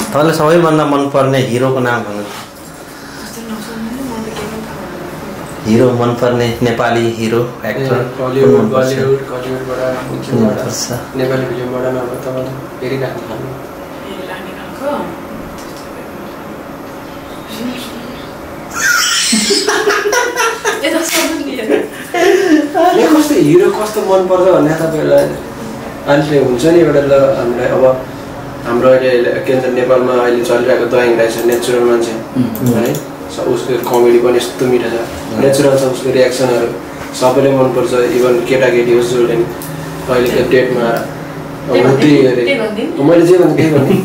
तपाईँलाई सबैभन्दा मनपर्ने हिरोको नाम भन्नु हिरो मनपर्ने नेपाली हिरो एक्टर नेपाली फिल्मबाट नभए तपाईँले हेरिराख्नु खानु कस्तो हिरो कस्तो मनपर्छ भन्ने तपाईँलाई अहिले हुन्छ नि एउटा ल हामीलाई अब हाम्रो अहिले के भन्छ नेपालमा अहिले चलिरहेको दयाङ राई छ नेचुरल मान्छे है उसको कमेडी पनि यस्तो मिठो छ नेचुरल छ उसको रियाक्सनहरू सबैले मनपर्छ इभन केटाकेटी होस् जसले नि अहिलेको डेटमा मैले जे भने त्यही भने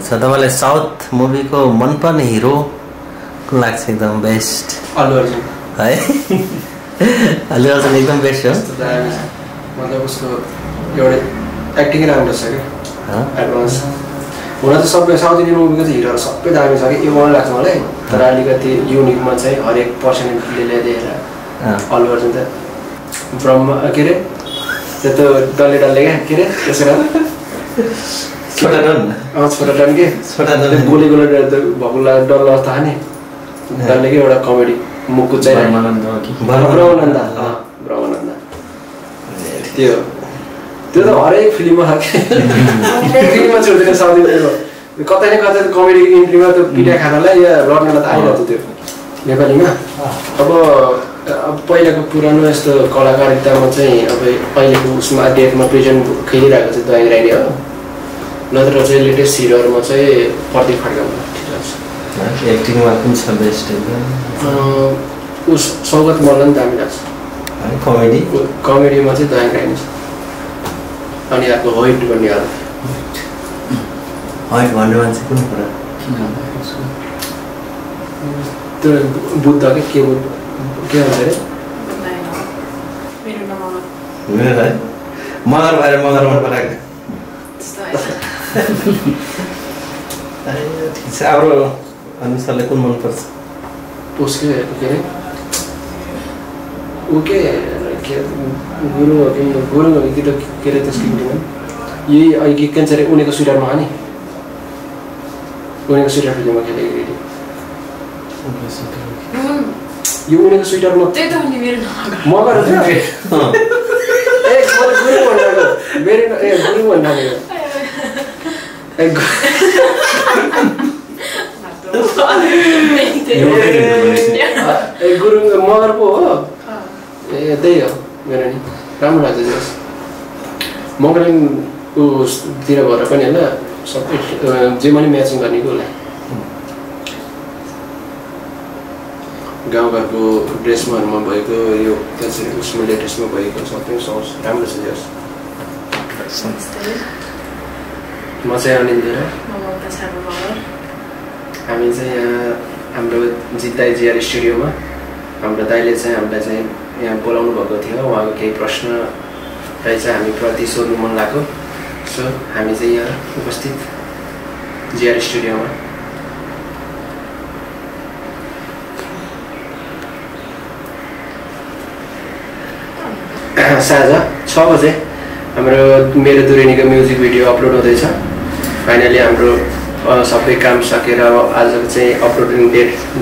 तपाईँलाई साउथ मुभीको मनपर्ने हिरो लाग्छ एकदम बेस्ट अल्लु अर्जुन है अल्लु अर्जुन एकदम बेस्ट हो मतलब उसको एउटा एक्टिङ राम्रो छ क्या एडभान्स हुन त सबै साउथ इन्डियन मुभीको चाहिँ हिरोहरू सबै दामी छ कि यो मन लाग्छ मलाई तर अलिकति युनिकमा चाहिँ हरेक पर्सनालिटीले ल्याइदिएर अल्लु अर्जुन त ब्रह्म के अरे त्यो त डल्ले डल्ले क्या के अरे त्यसो छोटा डन छोटा डन के छोटा डन गोली गोली भकुला डल्लो अवस्था नि डल्ले के एउटा कमेडी मुखको चाहिँ ब्रह्मानन्द त्यो त्यो त हरेक फिल्ममा छ फिल्ममा चाहिँ हुँदैन साउथ इन्डियनको कतै न कतै कमेडी इन्ट्रीमा त पिटा खानालाई या लड्नलाई त आइरहेको त्यो नेपालीमा अब पहिलाको पुरानो यस्तो कलाकारितामा चाहिँ अब अहिलेको उसमा डेटमा प्रेजेन्ट खेलिरहेको चाहिँ दयाङ राई नै हो नत्र चाहिँ लेटेस्ट हिरोहरूमा चाहिँ प्रदीप खड्का ठिक लाग्छ एक्टिङमा कुन छ बेस्ट उस सौगत मल्ल नि दामी लाग्छ कमेडीमा चाहिँ दयाङ राई नै छ अनि अर्को हाइट भन्ने हाइट भन्ने मान्छे कुन कुरा त्यो बुद्ध के भन्छ अरे मगर भएर मगर मन पराएको ठिक छ अरू अनुसारले कुन मनपर्छ उसके के अरे ऊ के गुरु कि त के अरे त्यसको यही अहिले के भन्छ अरे उनीको स्विटरमा नि उनीको स्विटर फिल्ममा खेलेको यो उनीको स्विटरमा मगर हो ए गुरु भन्नाको मेरो गुरु भन्नाको गुरु मगर पो हो ए त्यही हो मेरो नि राम्रो लाग्छ जस मगर उतिर भएर पनि होइन सबै जे पनि म्याचिङ गर्ने कि उसलाई गाउँघरको ड्रेसमाहरूमा भएको यो त्यसरी उसमा लेटेस्टमा भएको सबै सस राम्रो छ जस म चाहिँ अनिन्देर हामी चाहिँ यहाँ हाम्रो जित्दाई जिआर स्टुडियोमा हाम्रो दाइले चाहिँ हामीलाई चाहिँ यहाँ बोलाउनु भएको थियो उहाँको केही प्रश्न रहेछ हामी प्रति सोध्नु मन लाग्यो सो हामी चाहिँ यहाँ उपस्थित जिआर स्टुडियोमा साँझ 6 बजे हाम्रो मेरो दुरेनीको म्युजिक भिडियो अपलोड हुँदैछ फाइनली हाम्रो सबै काम सकेर आजको चाहिँ अपलोडिङ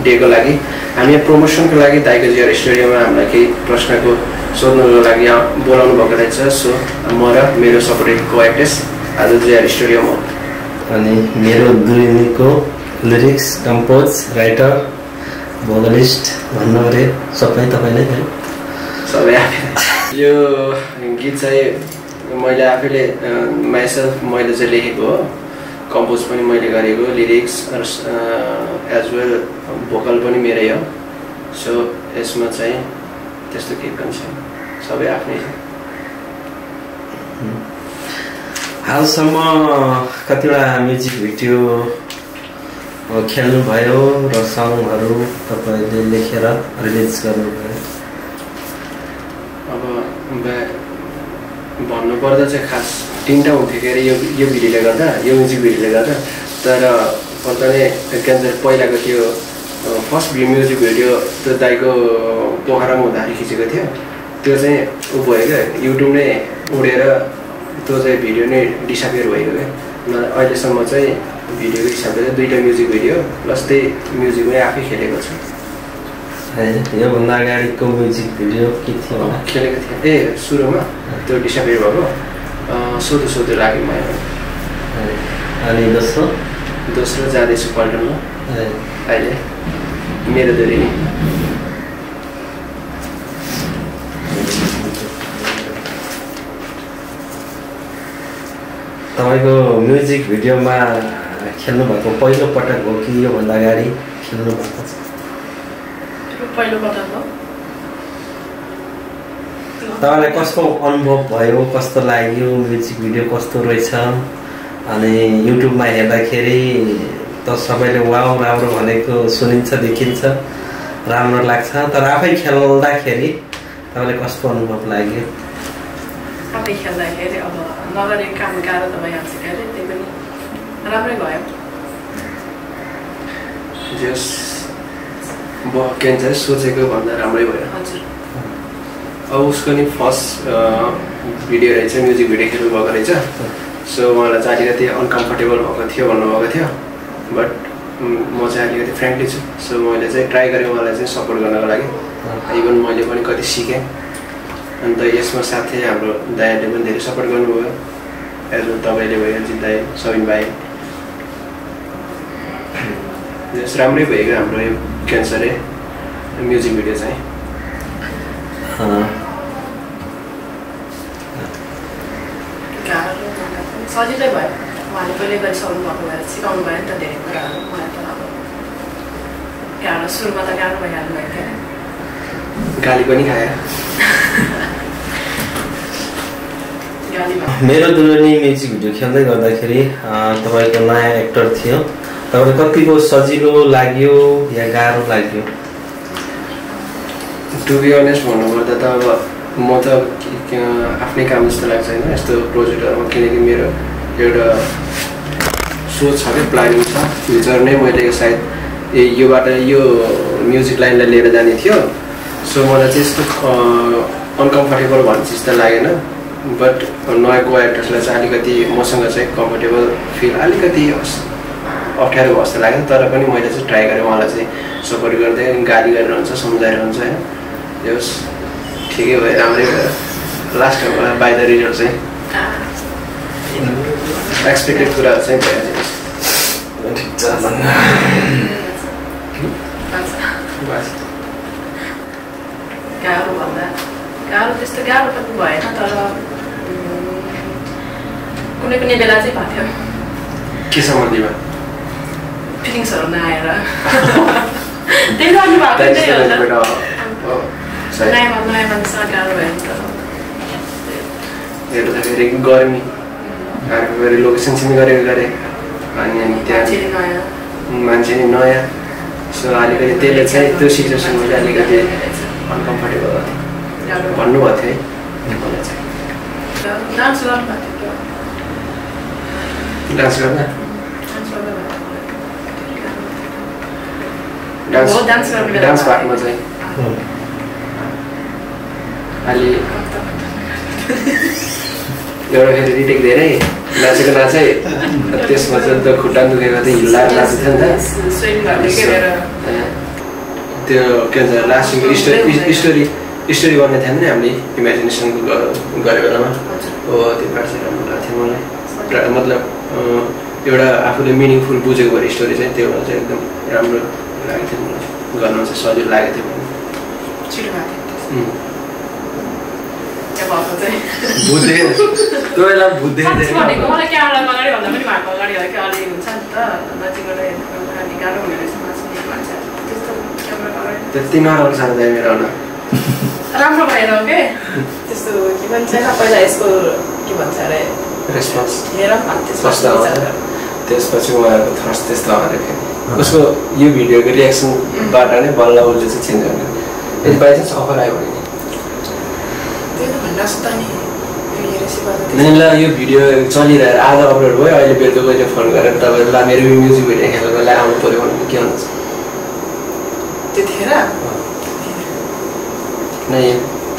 डेको लागि हामी यहाँ प्रमोसनको लागि दाइको जिआर स्टुडियोमा हामीलाई केही प्रश्नको सोध्नुको लागि बोलाउनु भएको रहेछ सो म र मेरो सपोर्टेड को एक्ट्रेस आज जिआर स्टुडियोमा अनि मेरो दुरेनीको लिरिक्स कम्पोज राइटर भोकलिस्ट भन्नु अरे सबै तपाईँ नै सबै यो गीत चाहिँ मैले आफैले मैले चाहिँ लेखेको हो कम्पोज पनि मैले गरेको लिरिक्स एज वेल भोकल पनि मेरै हो सो यसमा चाहिँ त्यस्तो केही पनि छैन सबै आफ्नै छ हालसम्म कतिवटा म्युजिक भिडियो खेल्नुभयो र सङहरू तपाईँले लेखेर रिलिज गर्नुभयो अब भन्नुपर्दा चाहिँ खास 3टा हुन्थ्यो के अरे यो भिडियोले गर्दा यो म्युजिक भिडियोले गर्दा तर पर्ने के भन्छ पहिलाको त्यो फर्स्ट म्युजिक भिडियो त्यो दाइको पोखरामा हुँदाखेरि खिचेको थियो त्यो चाहिँ ऊ भयो क्या युट्युब नै उडेर त्यो चाहिँ भिडियो नै डिसअपियर भयो क्या अहिलेसम्म चाहिँ भिडियोको हिसाबले चाहिँ 2टा म्युजिक भिडियो प्लस त्यही म्युजिक पनि आफै खेलेको छु। योभन्दा अगाडिको म्युजिक भिडियो के थियो होला खेलेको थिएँ सुरुमा त्यो डिसपियर भएको सोधो सोधो लाग्यो मलाई। अनि दोस्रो जाँदैछु पल्टनमा अहिले मेरो धेरै नै तपाईँको म्युजिक भिडियोमा खेल्नु भएको पहिलो पटक हो कि योभन्दा अगाडि खेल्नु भएको छ? पहिलो पटक हो। तपाईँलाई कस्तो अनुभव भयो, कस्तो लाग्यो, म्युजिक भिडियो कस्तो रहेछ? अनि युट्युबमा हेर्दाखेरि त सबैले वाउ राम्रो भनेको सुनिन्छ देखिन्छ राम्रो लाग्छ, तर आफै खेल्दाखेरि तपाईँलाई कस्तो अनुभव लाग्यो? आफै खेल्दाखेरि अब नगरेको काम गाह्रो त भइहाल्छ क्यारे, त्यही पनि राम्रै भयो। जस के भन्छ सोचेको भन्दा राम्रै भयो। हजुर अब उसको नि फर्स्ट भिडियो रहेछ, म्युजिक भिडियो खेल्नु भएको रहेछ। सो उहाँलाई चाहिँ अलिकति अनकम्फर्टेबल भएको थियो भन्नुभएको थियो, बट म चाहिँ अलिकति फ्रेन्कली छु। सो मैले चाहिँ ट्राई गरेँ उहाँलाई चाहिँ सपोर्ट गर्नको लागि। इभन मैले पनि कति सिकेँ। अन्त यसमा साथै हाम्रो दाइहरूले पनि धेरै सपोर्ट गर्नुभयो, एज वेल तपाईँले भयो, जित दाइ, सबिन भाइ। जस राम्रै भएको हाम्रो यो क्यान्सर म्युजिक भिडियो चाहिँ सजिलै भयो। उहाँले पहिले गरिसक्नु भएको भएर सिकाउनु भयो नि त धेरै कुराहरू। मलाई त अब गाह्रो सुरुमा त गाह्रो भइहाल्नु भयो क्या। गाली पनि खायो। मेरो दुलनी म्युजिक भिडियो खेल्दै गर्दाखेरि तपाईँको नयाँ एक्टर थियो, तपाईँलाई कतिको सजिलो लाग्यो या गाह्रो लाग्यो? टु बी अनेस्ट भन्नुपर्दा त अब म त आफ्नै काम जस्तो लाग्छ होइन यस्तो प्रोजेक्टहरूमा, किनकि मेरो एउटा सोच छ कि प्लानिङ छ फ्युचर नै मैले सायद योबाट यो म्युजिक लाइनलाई लिएर जाने थियो। सो मलाई चाहिँ यस्तो अनकम्फर्टेबल भन्ने चिज त लागेन, बट नयाँ को एक्टर्सलाई चाहिँ अलिकति मसँग चाहिँ कम्फर्टेबल फिल अलिकति अप्ठ्यारो भयो जस्तो लाग्यो। तर पनि मैले चाहिँ ट्राई गरेँ उहाँलाई चाहिँ सपोर्ट गर्दै, गाली गरेर हुन्छ, सम्झाएर हुन्छ होइन। होस् ठिकै भयो, राम्रै भयो। लास्टमा बाई द रिजल्ट चाहिँ एक्सपेक्टेड कुराहरू चाहिँ भइहाल्छ। गाह्रो भन्दा गाह्रो त्यस्तो गाह्रो पनि भएन, तर कुनै कुनै बेला चाहिँ भएको थियो। के सम्बन्धीमा? फिलिङ्सहरू नआएर त्यही गर्नु भएको त्यही हो। नयाँ मान्छेसँग गाह्रो भयो नि त। हेर्दाखेरि गर्मी अर्को गरी लोकेसन चाहिँ गरेको गरेँ, अनि त्यहाँ मान्छे नि नयाँ। सो अलिकति त्यसले चाहिँ त्यो सिचुएसन मैले अलिकति अनकम्फर्टेबल भएको थियो भन्नुभएको थियो है। डान्स गर्नु भएको थियो। डान्स गर्न डान्स पार्टमा चाहिँ अलि एउटा फेरि रिटेक धेरै नाचै त्यसमा चाहिँ त खुट्टा दुखेको थियो, हिल्लाएर नाचेको थियो नि त। त्यो के भन्छ लास्टको स्टोरी गर्ने थियो नि हामीले इमेजिनेसनको गरे बेलामा। हो त्यो पार्ट चाहिँ राम्रो लाग्थ्यो मलाई। मतलब एउटा आफूले मिनिङफुल बुझेको भएर स्टोरी चाहिँ त्यो चाहिँ एकदम राम्रो लागेको थियो मलाई, गर्न चाहिँ सजिलो लागेको थियो। बुझ्दै त्यो बेला बुझ्दै मलाई क्यामेरा अगाडि भन्दा पनि भएको अगाडि हो कि अलि हुन्छ नि त, नजिकबाट हेर्नु गाह्रो हुने रहेछ मान्छे त्यस्तो क्यामेरा अगाडि त्यति नराम्रो छ मेरो होला। राम्रो भएर हो के त्यस्तो के भन्छ पहिला यसको के भन्छ अरे रेस्पोन्स हेर त्यसपछि उहाँहरूको थ्रस्ट त्यस्तो हालेको उसको यो भिडियोको रियाक्सनबाट नै बल्ल उसले चाहिँ चेन्ज गर्ने। यदि बाई चान्स अफर आयो भने ल यो भिडियो चलिरहेर आज अपलोड भयो, अहिले बेलुका कहिले फोन गरेर तपाईँले ल मेरो म्युजिक भिडियो खेलेर ल आउनु पऱ्यो भने के हुन्छ त्यतिखेर? नै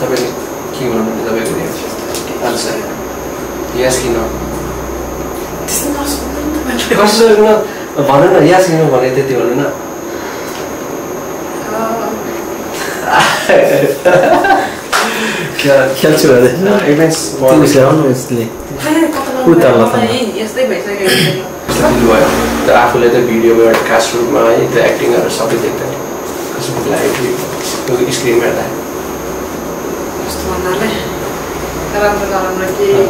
तपाईँले के भन्नुहुन्छ तपाईँको आन्सर यस कि न? त्यस्तो नसोध्नु नि त कस्तो भन न यासिन भने त्यति भन्नु न खेल्छु आफूले त भिडियोबाट खास रूपमा है त्यो एक्टिङहरू सबै देख्दैन कस्तो लाग्यो स्क्रिनमा हेर्दा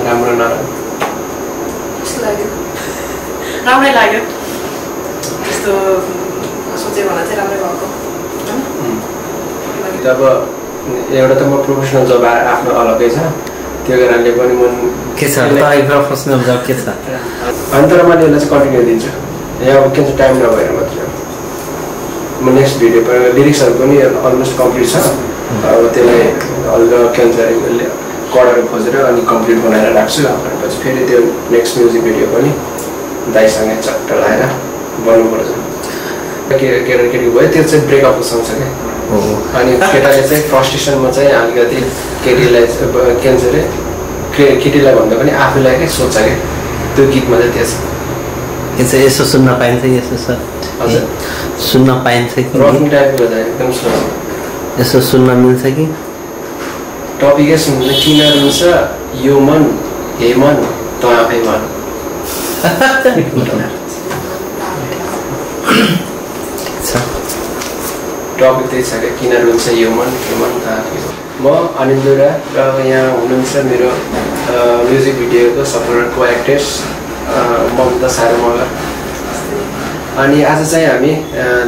राम्रो राम्रै लाग्यो त्यस्तो सोचे भन्दा चाहिँ राम्रै भएको अब एउटा त म प्रोफेसनल जब आफ्नो अलग्गै छ त्यो कारणले पनि म के छ प्रोफेसनल जब के छ अनि तर मैले यसलाई चाहिँ कन्टिन्यू दिन्छु यहाँ अब के छ टाइम नभएर मात्रै म नेक्स्ट भिडियो लिरिक्सहरू पनि अलमोस्ट कम्प्लिट छ अब त्यसलाई अलग के भन्छ कडहरू खोजेर अनि कम्प्लिट बनाएर राख्छु पछि फेरि त्यो नेक्स्ट म्युजिक भिडियो पनि दाइसँगै चट्ट लगाएर बनाउनुपर्छ केटी भयो त्यो चाहिँ ब्रेकअपको सङ छ क्या अनि केटाले चाहिँ फ्रस्ट्रेसनमा चाहिँ अलिकति केटीलाई के भन्छ अरे केटीलाई भन्दा पनि आफूलाई क्या सोच्छ क्या त्यो गीतमा चाहिँ त्यो छ यसो सुन्न पाइन्छ यसो सर हजुर सुन्न पाइन्छ कि रकिङ टाइपको एकदम स्लो यसो सुन्न मिल्छ कि टपिकै सुन्नु किन रुन्छ यो मन हे मन त आफै मन टपिक त्यही छ क्या किन रुन्छ यो मन हे मन त आफै म अनिल दुरा र यहाँ हुनुहुन्छ मेरो म्युजिक भिडियोको सफल को एक्ट्रेस ममता सारो मगर अनि आज चाहिँ हामी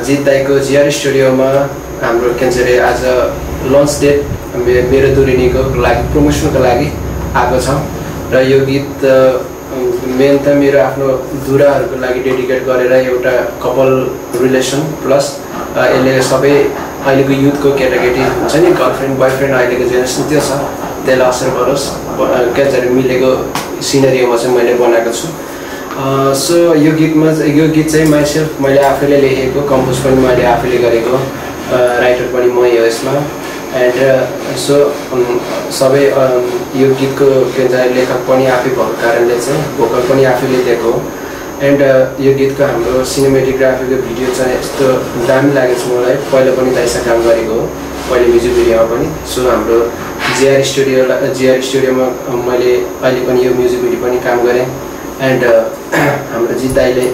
जित दाईको जिआर स्टुडियोमा हाम्रो के भन्छ अरे आज लन्च डेट मेरो दुरिनीको लागि प्रमोसनको लागि आएको छौँ र यो गीत मेन त मेरो आफ्नो दुराहरूको लागि डेडिकेट गरेर एउटा कपल रिलेसन प्लस यसले सबै अहिलेको युथको केटाकेटी हुन्छ नि गर्लफ्रेन्ड बोयफ्रेन्ड अहिलेको जेनेरेसन त्यो छ त्यसलाई असर गरोस् के भन्छ अरे मिलेको सिनेरियोमा चाहिँ मैले बनाएको छु सो यो गीत चाहिँ माइसेल्फ मैले आफैले लेखेको कम्पोज पनि मैले आफैले गरेको राइटर पनि म हो यसमा एन्ड सो सबै यो गीतको के भन्छ लेखक पनि आफै भएको कारणले चाहिँ भोकल पनि आफैले दिएको एन्ड यो गीतको हाम्रो सिनेमेटोग्राफीको भिडियो चाहिँ यस्तो दामी लागेको छ मलाई पहिला पनि दाइसँग काम गरेको हो पहिले म्युजिक भिडियोमा पनि सो हाम्रो जिआर स्टुडियोमा मैले अहिले पनि यो म्युजिक भिडियो पनि काम गरेँ एन्ड हाम्रो जित दाइले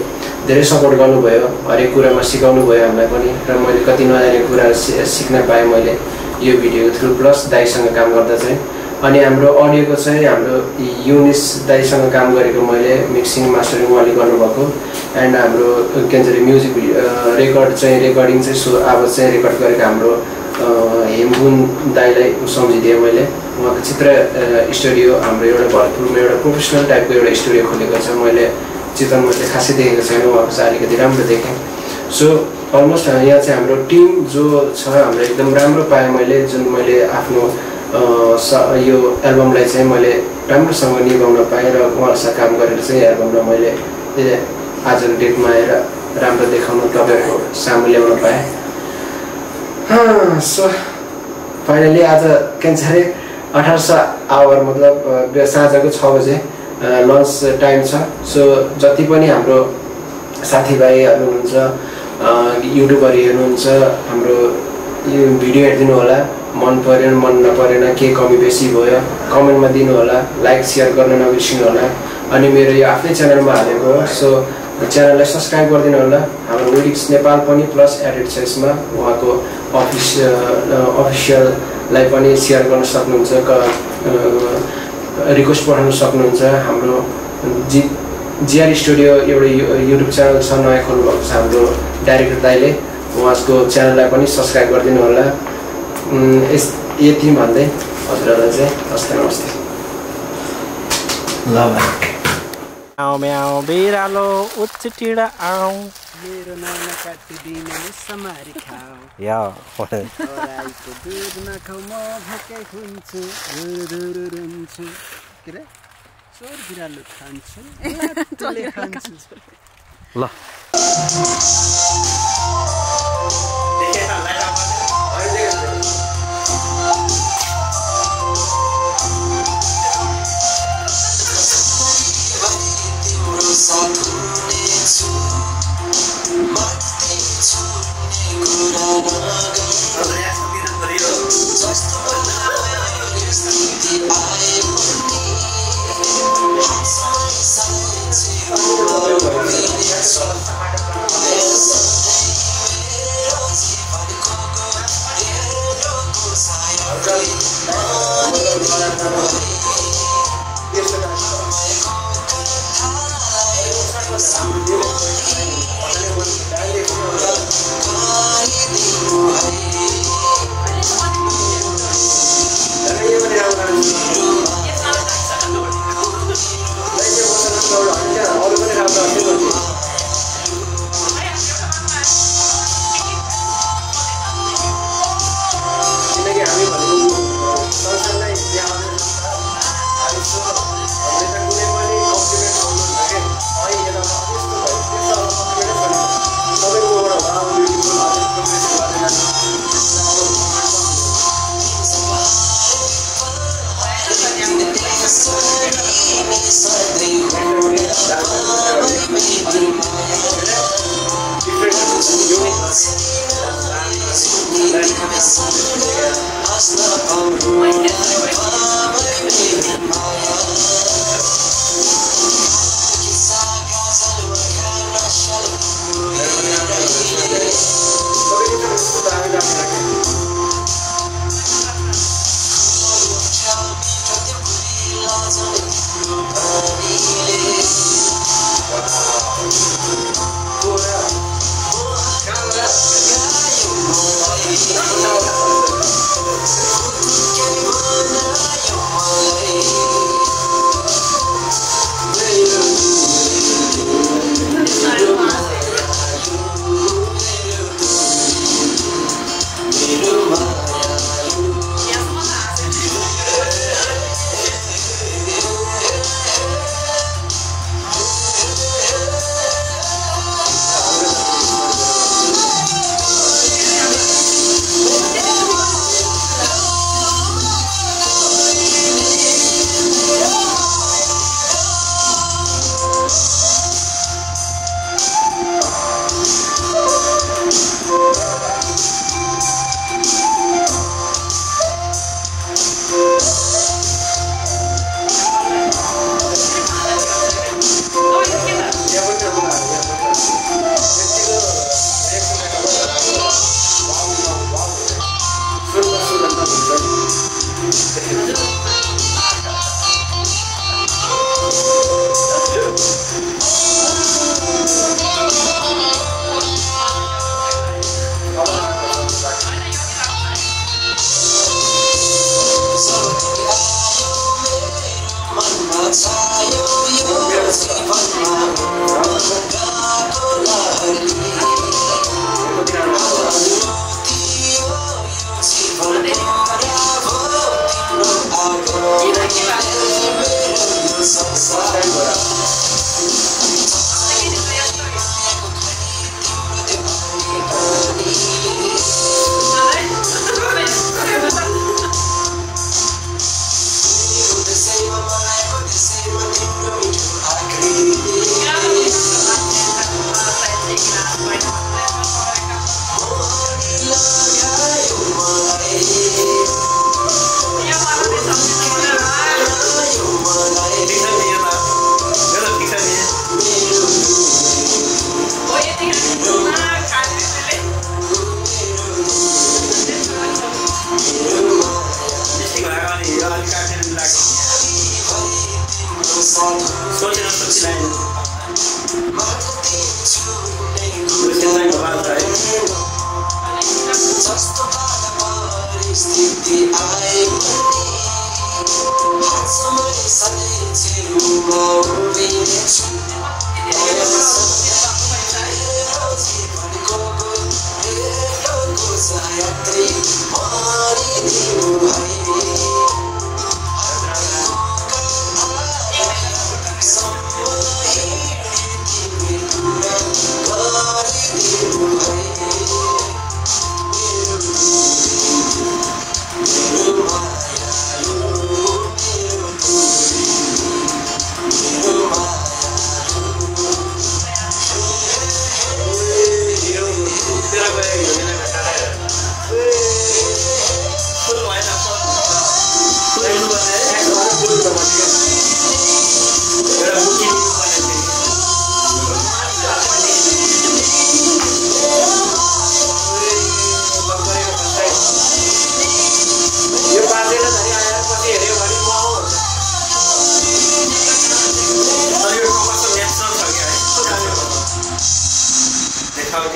धेरै सपोर्ट गर्नुभयो हरेक कुरामा सिकाउनु भयो हामीलाई पनि र मैले कति नजाने कुराहरू सिक्न पाएँ मैले यो भिडियो थ्रु प्लस दाइसँग काम गर्दा चाहिँ अनि हाम्रो अडियोको चाहिँ हाम्रो युनिस दाइसँग काम गरेको मैले मिक्सिङ मास्टरिङ उहाँले गर्नुभएको एन्ड हाम्रो के भन्छ म्युजिक रेकर्डिङ चाहिँ आवाज चाहिँ रेकर्ड गरेको हाम्रो हेमबुन दाइलाई सम्झिदिएँ मैले उहाँको चित्र स्टुडियो हाम्रो एउटा भरतपुरमा एउटा प्रोफेसनल टाइपको एउटा स्टुडियो खोलेको छ मैले चित्रमा चाहिँ खासै देखेको छैन उहाँको चाहिँ अलिकति राम्रो देखेँ सो अलमोस्ट यहाँ चाहिँ हाम्रो टिम जो छ हाम्रो एकदम राम्रो पाएँ मैले जुन मैले आफ्नो यो एल्बमलाई चाहिँ मैले राम्रोसँग निभाउन पाएँ र उहाँहरूसँग काम गरेर चाहिँ एल्बमलाई मैले आजको डेटमा आएर राम्रो देखाउन तपाईँहरूको सामु ल्याउन पाएँ सो फाइनली आज के भन्छ अरे 1800 आवर मतलब साँझको 6 बजे लन्च टाइम छ सो जति पनि हाम्रो साथीभाइहरू हुनुहुन्छ युट्युबहरू हेर्नुहुन्छ हाम्रो यो भिडियो हेरिदिनु होला मन परेन मन नपरेन के कमी बेसी भयो कमेन्टमा दिनु होला लाइक सेयर गर्न नबिर्सिनु होला अनि मेरो यो आफ्नै च्यानलमा हालेको हो सो च्यानललाई सब्सक्राइब गरिदिनु होला हाम्रो लिरिक्स नेपाल पनि प्लस एडेड छ यसमा उहाँको अफिसियललाई पनि सेयर गर्न सक्नुहुन्छ रिक्वेस्ट पठाउन सक्नुहुन्छ हाम्रो जिआर स्टुडियो एउटा युट्युब च्यानल छ नयाँ खोल्नुभएको छ हाम्रो डाइरेक्टर दाइले उहाँको च्यानललाई पनि सब्सक्राइब गरिदिनु होला यति भन्दै हजुरहरूलाई चाहिँ हस्त नमस्ते ल भाइ म्याउ म्याउ बिरालो उच्च टिडा आऊ मेरो नाना काटिदिन समारी खाऊ या राईको दुध नखाऊ म भक्कै हुन्छु धुरु रुन्छु के रे चोर बिरालो खान्छु तले खान्छु ल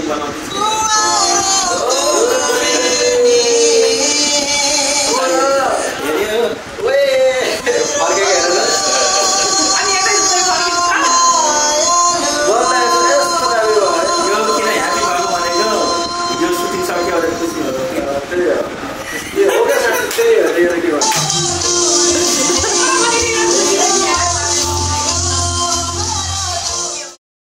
बनाउँदै